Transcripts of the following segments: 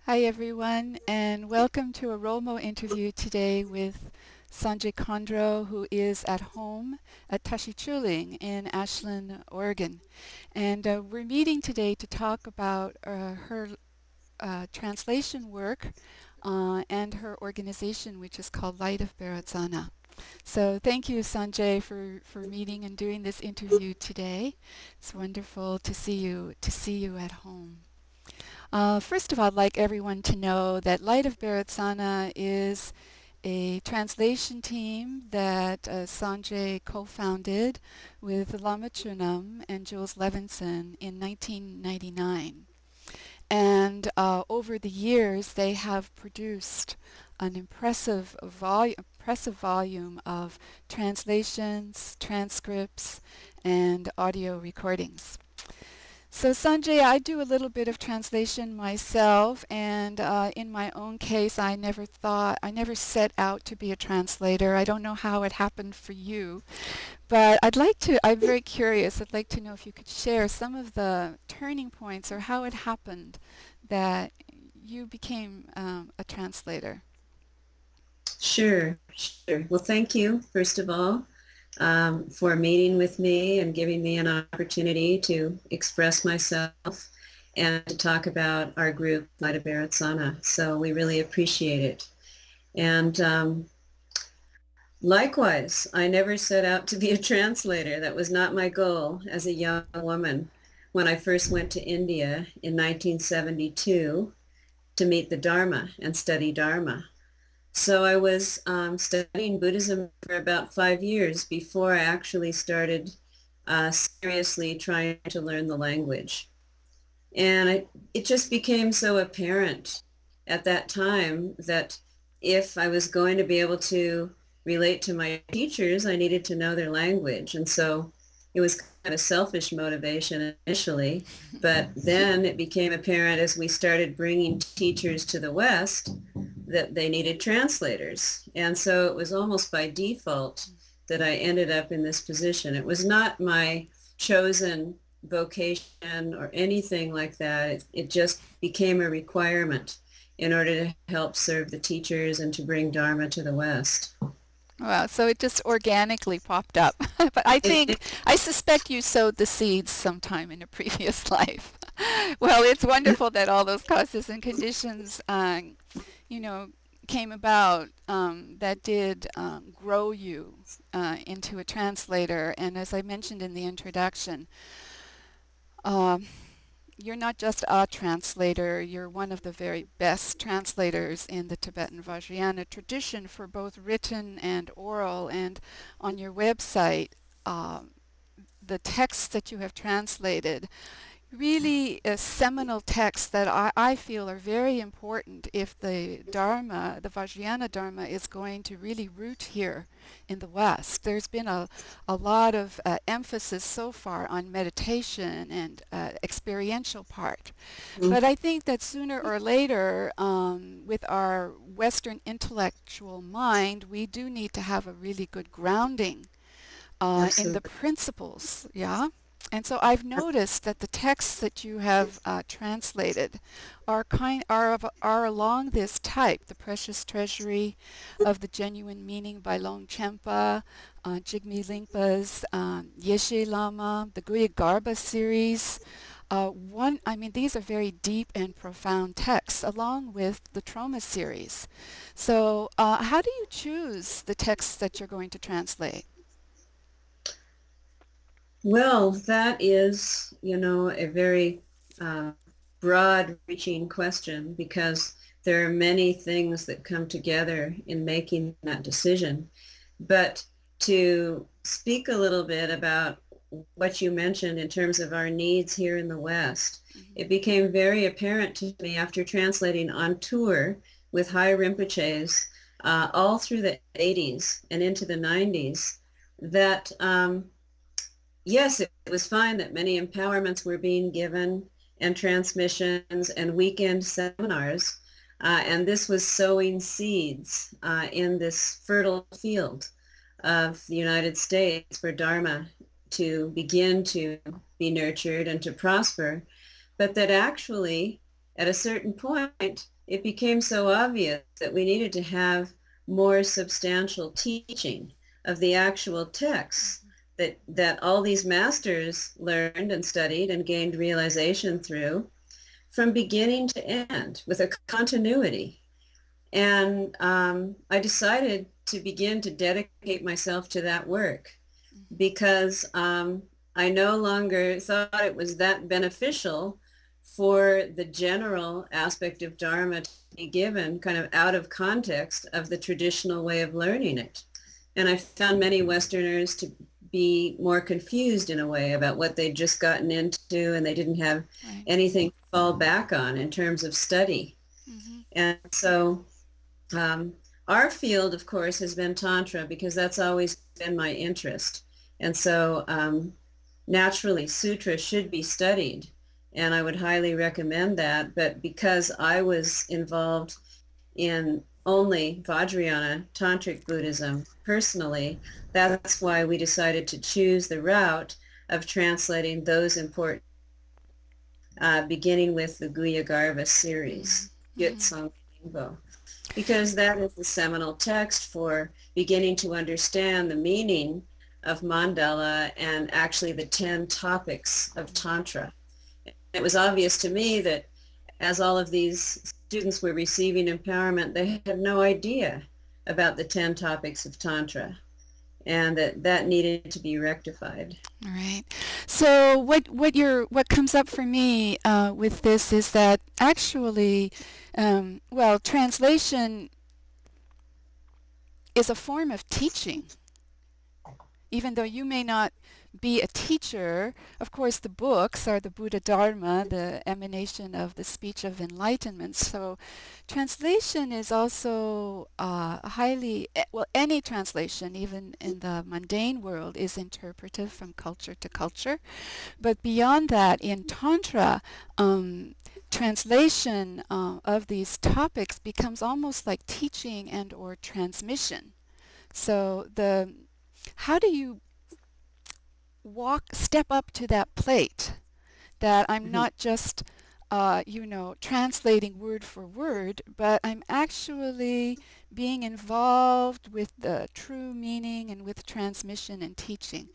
Hi everyone, and welcome to a Rolmo interview today with Sangye Khandro, who is at home at Tashichuling in Ashland, Oregon. And we're meeting today to talk about her translation work and her organization, which is called Light of Berotsana. So thank you, Sanjay, for meeting and doing this interview today. It's wonderful to see you at home. First of all, I'd like everyone to know that Light of Berotsana is a translation team that Sanjay co-founded with Lama Chunam and Jules Levinson in 1999. And over the years, they have produced an impressive volume of translations, transcripts, and audio recordings. So Sanjay, I do a little bit of translation myself, and in my own case, I never set out to be a translator. I don't know how it happened for you, but I'm very curious. I'd like to know if you could share some of the turning points or how it happened that you became a translator. Sure. Well, thank you, first of all, for meeting with me and giving me an opportunity to express myself and to talk about our group, Light of Berotsana. So we really appreciate it. And likewise, I never set out to be a translator. That was not my goal as a young woman when I first went to India in 1972 to meet the Dharma and study Dharma. So I was studying Buddhism for about 5 years before I actually started seriously trying to learn the language. And it just became so apparent at that time that if I was going to be able to relate to my teachers, I needed to know their language. And so it was kind of selfish motivation initially, but then it became apparent as we started bringing teachers to the West that they needed translators. And so it was almost by default that I ended up in this position. It was not my chosen vocation or anything like that. It just became a requirement in order to help serve the teachers and to bring Dharma to the West. Wow, so it just organically popped up. But I suspect you sowed the seeds sometime in a previous life. Well, it's wonderful that all those causes and conditions, you know, came about that did grow you into a translator. And as I mentioned in the introduction, um, you're not just a translator, you're one of the very best translators in the Tibetan Vajrayana tradition for both written and oral. And on your website, the texts that you have translated really seminal texts that I feel are very important if the Dharma, the Vajrayana Dharma, is going to really root here in the West. There's been a lot of emphasis so far on meditation and experiential part. But I think that sooner or later, with our Western intellectual mind, we do need to have a really good grounding in the Absolutely. principles, yeah? And so I've noticed that the texts that you have translated are along this type: the Precious Treasury of the Genuine Meaning by Longchenpa, Jigme Lingpa's Yeshe Lama, the Guya Garba series. These are very deep and profound texts, along with the Trauma series. So, how do you choose the texts that you're going to translate? Well, that is, a very broad-reaching question because there are many things that come together in making that decision. But to speak a little bit about what you mentioned in terms of our needs here in the West, Mhm. it became very apparent to me after translating on tour with High Rinpoches all through the 80s and into the 90s that yes, it was fine that many empowerments were being given and transmissions and weekend seminars. And this was sowing seeds in this fertile field of the United States for Dharma to begin to be nurtured and to prosper. But that actually at a certain point, it became so obvious that we needed to have more substantial teaching of the actual texts that all these masters learned and studied and gained realization through from beginning to end with a continuity. And I decided to begin to dedicate myself to that work because I no longer thought it was that beneficial for the general aspect of Dharma to be given kind of out of context of the traditional way of learning it. And I found many Westerners to be more confused in a way about what they'd just gotten into, and they didn't have anything to fall back on in terms of study. And so our field, of course, has been Tantra because that's always been my interest. And so naturally, Sutra should be studied, and I would highly recommend that. But because I was involved in only Vajrayana Tantric Buddhism personally, that's why we decided to choose the route of translating those important, beginning with the Guhya series, Gyut Sangye Lingpo, because that is the seminal text for beginning to understand the meaning of mandala and actually the 10 topics of Tantra. It was obvious to me that as all of these students were receiving empowerment, they had no idea about the 10 topics of Tantra, and that needed to be rectified. All right. So what comes up for me with this is that actually, well, translation is a form of teaching. Even though you may not be a teacher, of course the books are the Buddha Dharma, the emanation of the speech of enlightenment. So translation is also highly, well, any translation, even in the mundane world, is interpretive from culture to culture. But beyond that, in Tantra, translation of these topics becomes almost like teaching and or transmission. So how do you step up to that plate that I'm not just, translating word for word, but I'm actually being involved with the true meaning and with transmission and teaching?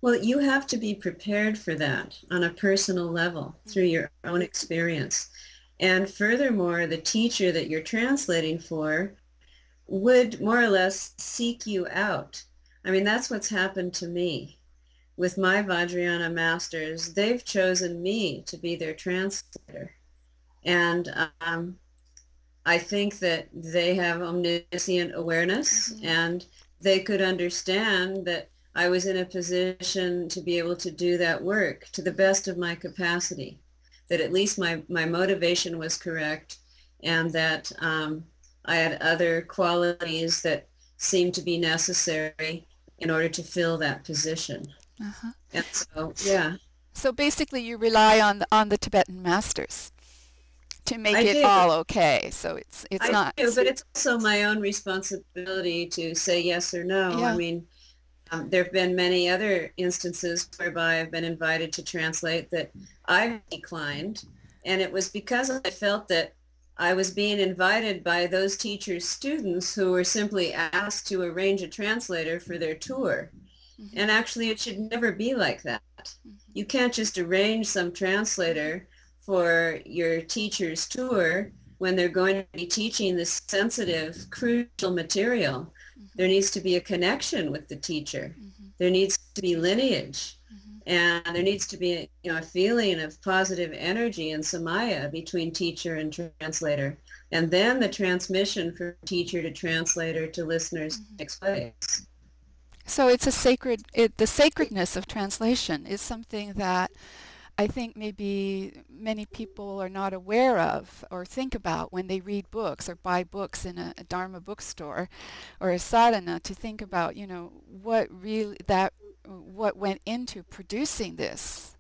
Well, you have to be prepared for that on a personal level through your own experience. And furthermore, the teacher that you're translating for would more or less seek you out. I mean, that's what's happened to me. With my Vajrayana masters, they've chosen me to be their translator. And I think that they have omniscient awareness, and they could understand that I was in a position to be able to do that work to the best of my capacity, that at least my motivation was correct, and that I had other qualities that seemed to be necessary in order to fill that position. And so, yeah. So basically you rely on the Tibetan masters to make it do. all okay. So it's not. I do, but it's also my own responsibility to say yes or no. Yeah. I mean, there have been many other instances whereby I've been invited to translate that I've declined, and it was because I felt that I was being invited by those teachers' students who were simply asked to arrange a translator for their tour. And actually, it should never be like that. You can't just arrange some translator for your teacher's tour when they're going to be teaching this sensitive, crucial material. There needs to be a connection with the teacher. There needs to be lineage. And there needs to be a feeling of positive energy and samaya between teacher and translator. And then the transmission from teacher to translator to listeners takes place. So it's the sacredness of translation is something that I think maybe many people are not aware of or think about when they read books or buy books in a Dharma bookstore or a sadhana, to think about, what went into producing this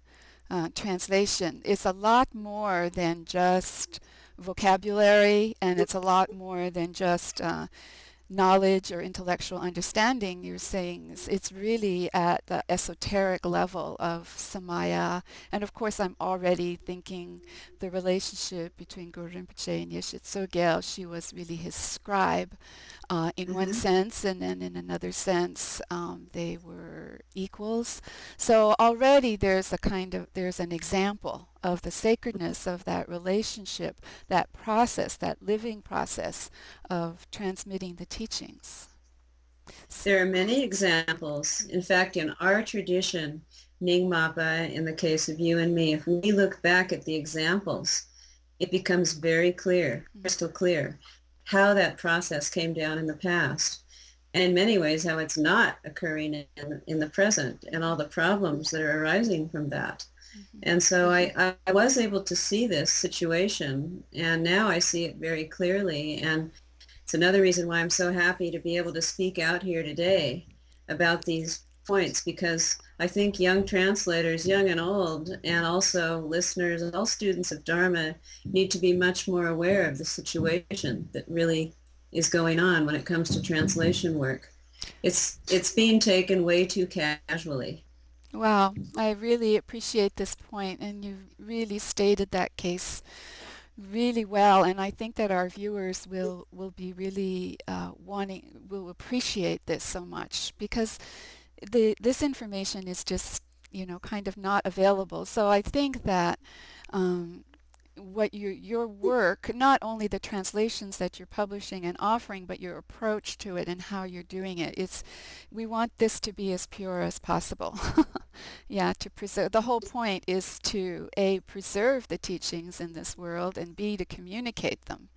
translation. It's a lot more than just vocabulary, and it's a lot more than just knowledge or intellectual understanding. You're saying it's really at the esoteric level of Samaya. And of course, I'm already thinking the relationship between Guru Rinpoche and Yeshe Tsogyal. She was really his scribe in one Mm-hmm. sense, and then in another sense, they were equals. So already there's an example of the sacredness of that relationship, that process, that living process of transmitting the teachings. There are many examples. In fact, in our tradition, Nyingmapa, in the case of you and me, if we look back at the examples, it becomes very clear, crystal clear, how that process came down in the past. And in many ways, how it's not occurring in the present and all the problems that are arising from that. Mm-hmm. And so I was able to see this situation, and now I see it very clearly. And it's another reason why I'm so happy to be able to speak out here today about these points, because I think young translators, young and old, and also listeners, all students of Dharma need to be much more aware of the situation that really is going on when it comes to translation work. It's being taken way too casually. Wow, I really appreciate this point, and you really stated that case really well, and I think that our viewers will be really will appreciate this so much, because this information is just, kind of not available. So I think that um, what your work, not only the translations that you're publishing and offering, but your approach to it and how you're doing it, we want this to be as pure as possible. Yeah, to preserve. The whole point is to A, preserve the teachings in this world, and B, to communicate them.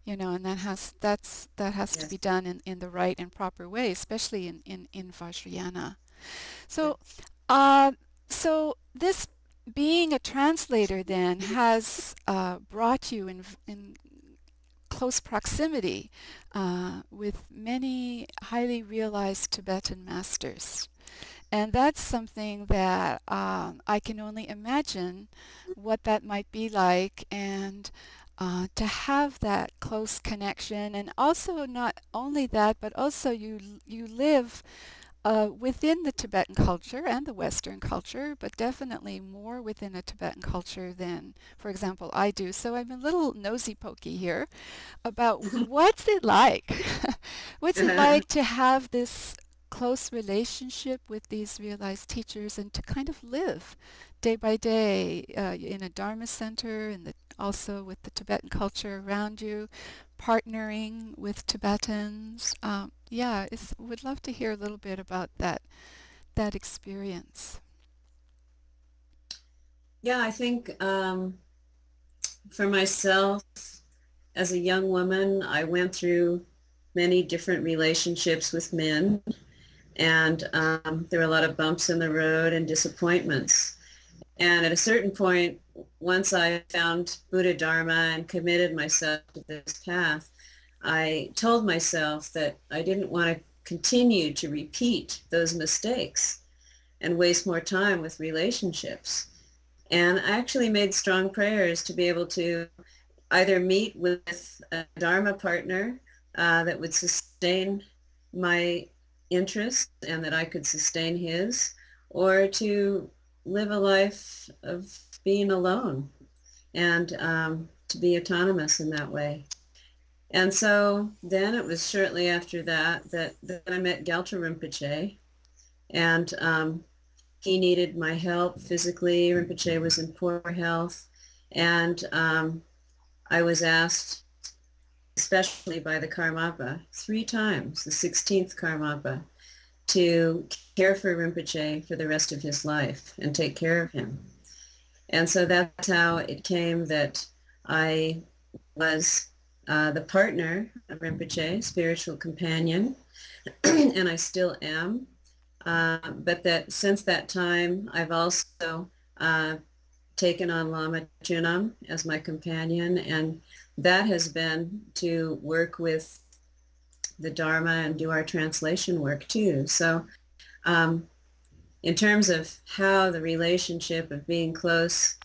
And that has to Yes. be done in the right and proper way, especially in Vajrayana. So, uh, so this being a translator then has brought you in close proximity with many highly realized Tibetan masters. And that's something that I can only imagine what that might be like, and to have that close connection, and also not only that, but also you live within the Tibetan culture and the Western culture, but definitely more within a Tibetan culture than, for example, I do. So I'm a little nosy pokey here about what's it like? What's it like to have this close relationship with these realized teachers, and to kind of live day by day in a Dharma center, and also with the Tibetan culture around you, partnering with Tibetans. Yeah, would love to hear a little bit about that experience. Yeah, I think for myself, as a young woman, I went through many different relationships with men, and there were a lot of bumps in the road and disappointments. And at a certain point, once I found Buddha Dharma and committed myself to this path, I told myself that I didn't want to continue to repeat those mistakes and waste more time with relationships. And I actually made strong prayers to be able to either meet with a Dharma partner that would sustain my interest and that I could sustain his, or to live a life of being alone and to be autonomous in that way. And so then it was shortly after that I met Gyaltsen Rinpoche, and he needed my help physically. Rinpoche was in poor health, and I was asked, especially by the Karmapa, 3 times, the 16th Karmapa, to care for Rinpoche for the rest of his life and take care of him. And so that's how it came that I was the partner of Rinpoche, spiritual companion, and I still am. But that since that time, I've also taken on Lama Junam as my companion, and that has been to work with the Dharma and do our translation work too. So in terms of how the relationship of being close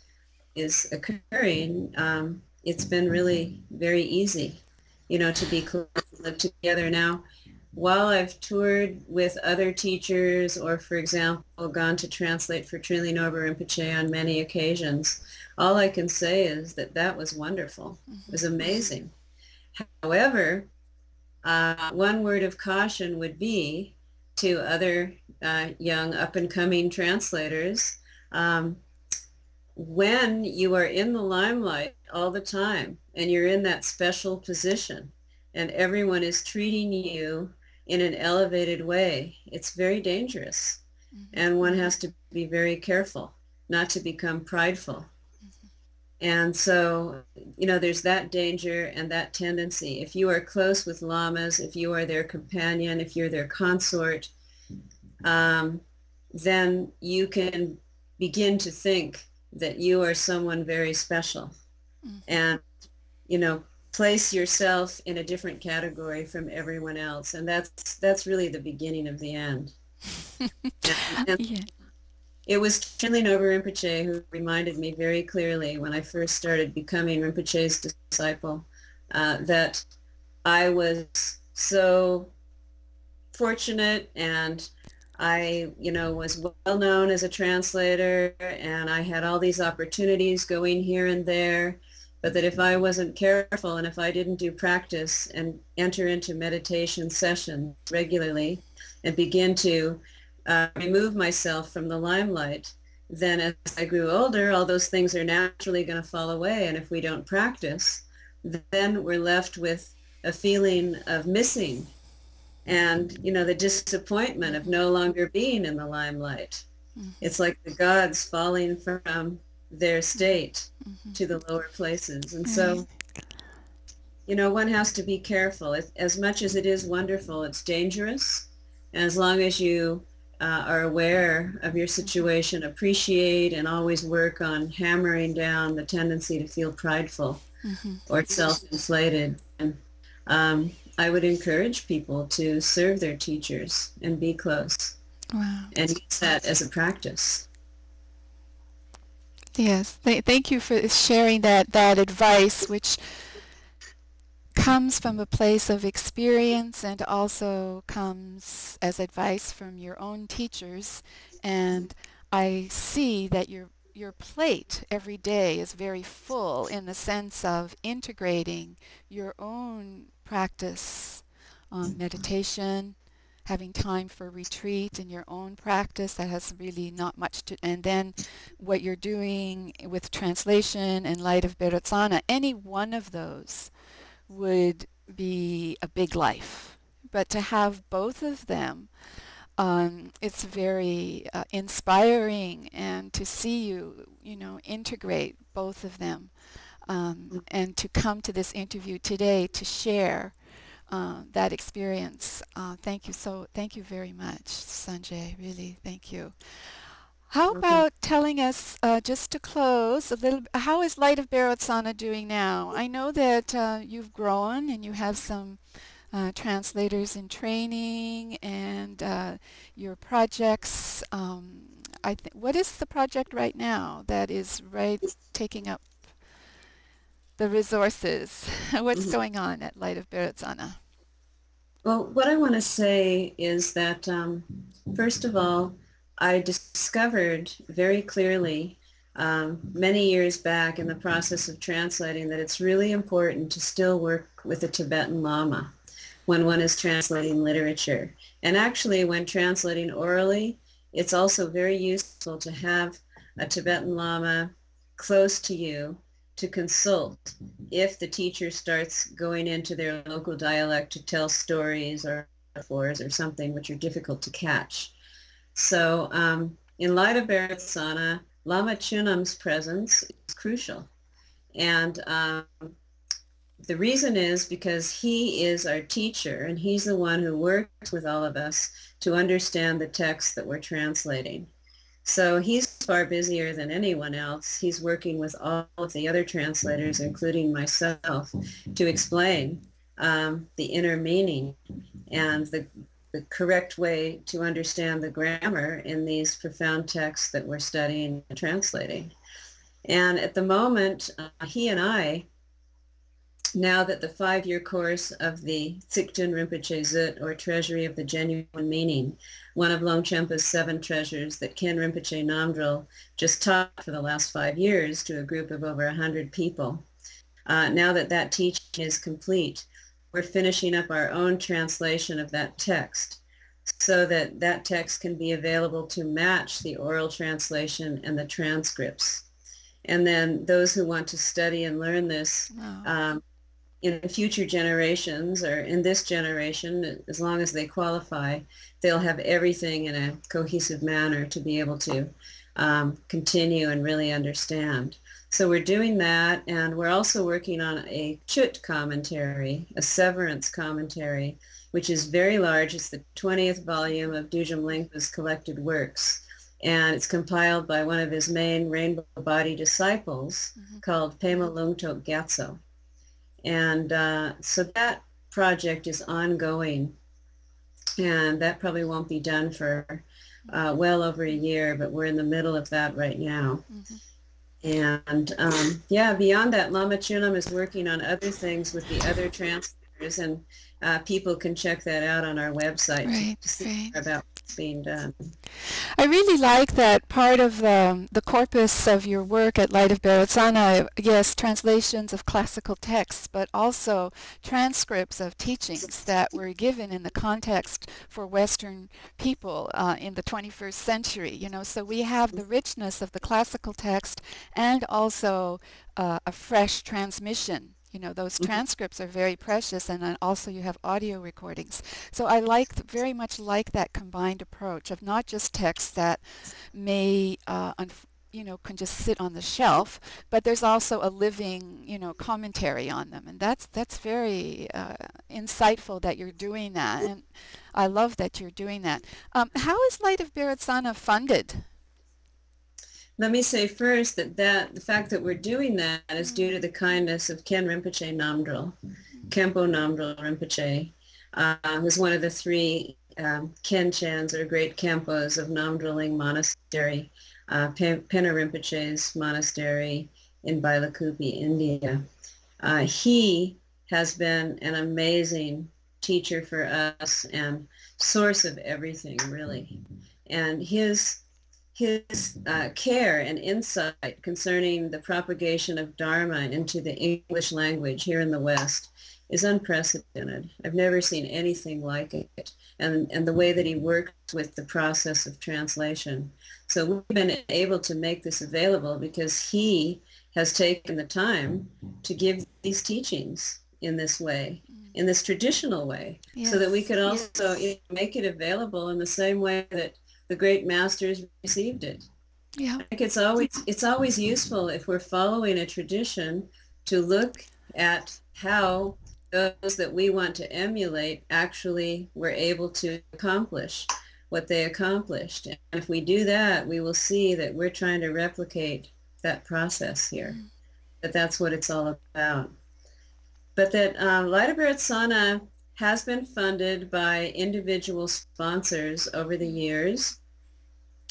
is occurring, it's been really very easy, to be close live together now. While I've toured with other teachers or, for example, gone to translate for Trilly Norba Rinpoche on many occasions, all I can say is that that was wonderful. It was amazing. However, one word of caution would be to other young up-and-coming translators, when you are in the limelight all the time and you're in that special position and everyone is treating you in an elevated way, it's very dangerous. And one has to be very careful not to become prideful. And so, there's that danger and that tendency. If you are close with lamas, if you are their companion, if you're their consort, then you can begin to think that you are someone very special and, place yourself in a different category from everyone else. And that's really the beginning of the end. and Yeah. It was Trilly Norba Rinpoche who reminded me very clearly when I first started becoming Rinpoche's disciple that I was so fortunate, and I, was well known as a translator, and I had all these opportunities going here and there, but that if I wasn't careful and if I didn't do practice and enter into meditation sessions regularly and begin to remove myself from the limelight, then as I grew older, all those things are naturally going to fall away. And if we don't practice, then we're left with a feeling of missing and, the disappointment of no longer being in the limelight. It's like the gods falling from their state to the lower places. And so, one has to be careful. As much as it is wonderful, it's dangerous. And as long as you are aware of your situation, appreciate and always work on hammering down the tendency to feel prideful or self-inflated. And I would encourage people to serve their teachers and be close. Wow. And use that as a practice. Yes. Thank you for sharing that advice, which comes from a place of experience and also comes as advice from your own teachers. And I see that your plate every day is very full in the sense of integrating your own practice on meditation, having time for retreat in your own practice that has really not much to, and then what you're doing with translation and light of Berotsana, any one of those would be a big life. But to have both of them, it's very inspiring, and to see you, integrate both of them, and to come to this interview today to share that experience. Thank you very much, Sangye. Really, thank you. How about telling us, just to close, a little, how is Light of Berotsana doing now? I know that you've grown and you have some translators in training and your projects. What is the project right now that is taking up the resources? What's going on at Light of Berotsana? Well, what I want to say is that, first of all, I discovered very clearly many years back in the process of translating that it's really important to still work with a Tibetan Lama when one is translating literature. And actually, when translating orally, it's also very useful to have a Tibetan Lama close to you to consult if the teacher starts going into their local dialect to tell stories or metaphors or something which are difficult to catch. So in Light of Berotsana, Lama Chunam's presence is crucial. And the reason is because he is our teacher, and he's the one who works with all of us to understand the text that we're translating. So he's far busier than anyone else. He's working with all of the other translators, including myself, to explain the inner meaning and the correct way to understand the grammar in these profound texts that we're studying and translating. And at the moment, he and I now that the 5-year course of the Thikten Rinpoche Zut, or Treasury of the Genuine Meaning, one of Longchenpa's 7 treasures that Ken Rinpoche Namdrol just taught for the last 5 years to a group of over 100 people. Now that that teaching is complete, we're finishing up our own translation of that text so that that text can be available to match the oral translation and the transcripts. And then those who want to study and learn this in future generations, or in this generation, as long as they qualify, they'll have everything in a cohesive manner to be able to continue and really understand. So we're doing that, and we're also working on a Chut commentary, a severance commentary, which is very large. It's the 20th volume of Dujum Lingpa's collected works, and it's compiled by one of his main Rainbow Body disciples called Pema Lungtok Gyatso. And so that project is ongoing, and that probably won't be done for well over a year, but we're in the middle of that right now. And yeah, beyond that, Lama Chulam is working on other things with the other translators, and people can check that out on our website to see more about what's being done. I really like that part of the corpus of your work at Light of Berotsana, yes, translations of classical texts, but also transcripts of teachings that were given in the context for Western people in the 21st century. You know, so we have the richness of the classical text and also a fresh transmission. You know, those transcripts are very precious, and then also you have audio recordings. So I very much like that combined approach of not just texts that may, you know, can just sit on the shelf, but there's also a living, you know, commentary on them. And that's very insightful that you're doing that, and I love that you're doing that. How is Light of Berotsana funded? Let me say first that the fact that we're doing that is due to the kindness of Ken Rinpoche Namdrol, Khenpo Namdrol Rinpoche, who's one of the 3 Khenchans, or great Khenpos of Namdroling Monastery, Pena Rinpoche's monastery in Bailakupi, India. He has been an amazing teacher for us and source of everything, really. And his care and insight concerning the propagation of Dharma into the English language here in the West is unprecedented. I've never seen anything like it. And the way that he works with the process of translation. So we've been able to make this available because he has taken the time to give these teachings in this way, in this traditional way, so that we could also make it available in the same way that the great masters received it. Yeah. I think it's always useful, if we're following a tradition, to look at how those that we want to emulate actually were able to accomplish what they accomplished. And if we do that, we will see that we're trying to replicate that process here, that that's what it's all about. But that Light of Berotsana has been funded by individual sponsors over the years.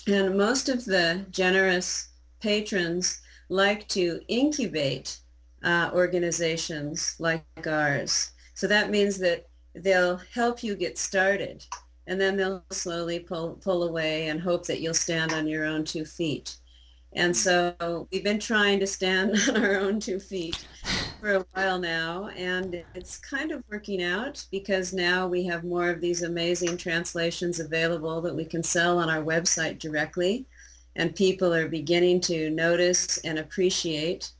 And most of the generous patrons like to incubate organizations like ours. So that means that they'll help you get started, and then they'll slowly pull away and hope that you'll stand on your own 2 feet. And so we've been trying to stand on our own 2 feet for a while now, and it's kind of working out because now we have more of these amazing translations available that we can sell on our website directly, and people are beginning to notice and appreciate.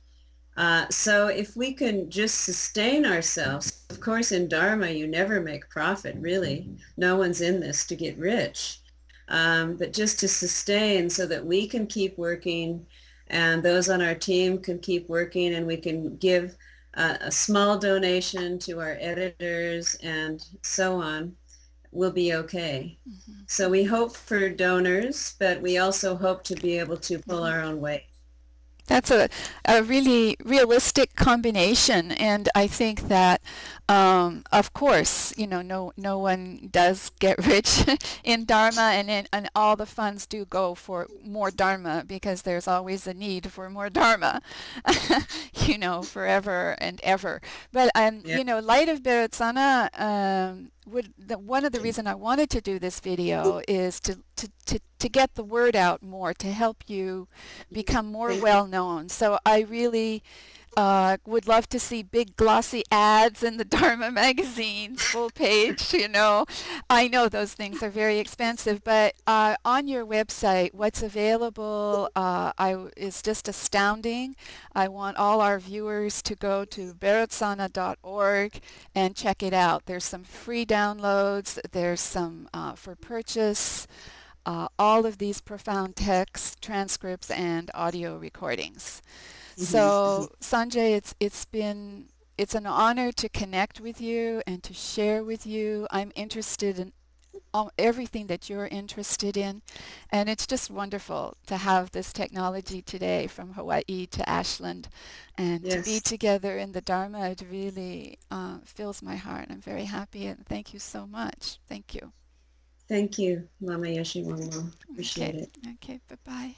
So if we can just sustain ourselves, of course in Dharma you never make profit, really. No one's in this to get rich. But just to sustain so that we can keep working, and those on our team can keep working, and we can give a small donation to our editors and so on, we'll be okay. So we hope for donors, but we also hope to be able to pull our own weight. That's a really realistic combination, and I think that, of course, no one does get rich in Dharma, and all the funds do go for more Dharma because there's always a need for more Dharma, forever and ever. But Yeah. Light of Berotsana, one of the reason I wanted to do this video is to get the word out more, to help you become more Thank you. well known. So I really would love to see big glossy ads in the Dharma magazines, full page, I know those things are very expensive, but on your website, what's available is just astounding. I want all our viewers to go to berotsana.org and check it out. There's some free downloads, there's some for purchase, all of these profound texts, transcripts, and audio recordings. Hmm. So Sanjay, it's an honor to connect with you and to share with you. I'm interested in everything that you're interested in, and it's just wonderful to have this technology today from Hawaii to Ashland, and to be Yes. together in the Dharma. It really fills my heart. I'm very happy, and thank you so much. Thank you. Thank you, Lama Yeshe Rolmo. Okay, Appreciate it. okay, bye-bye.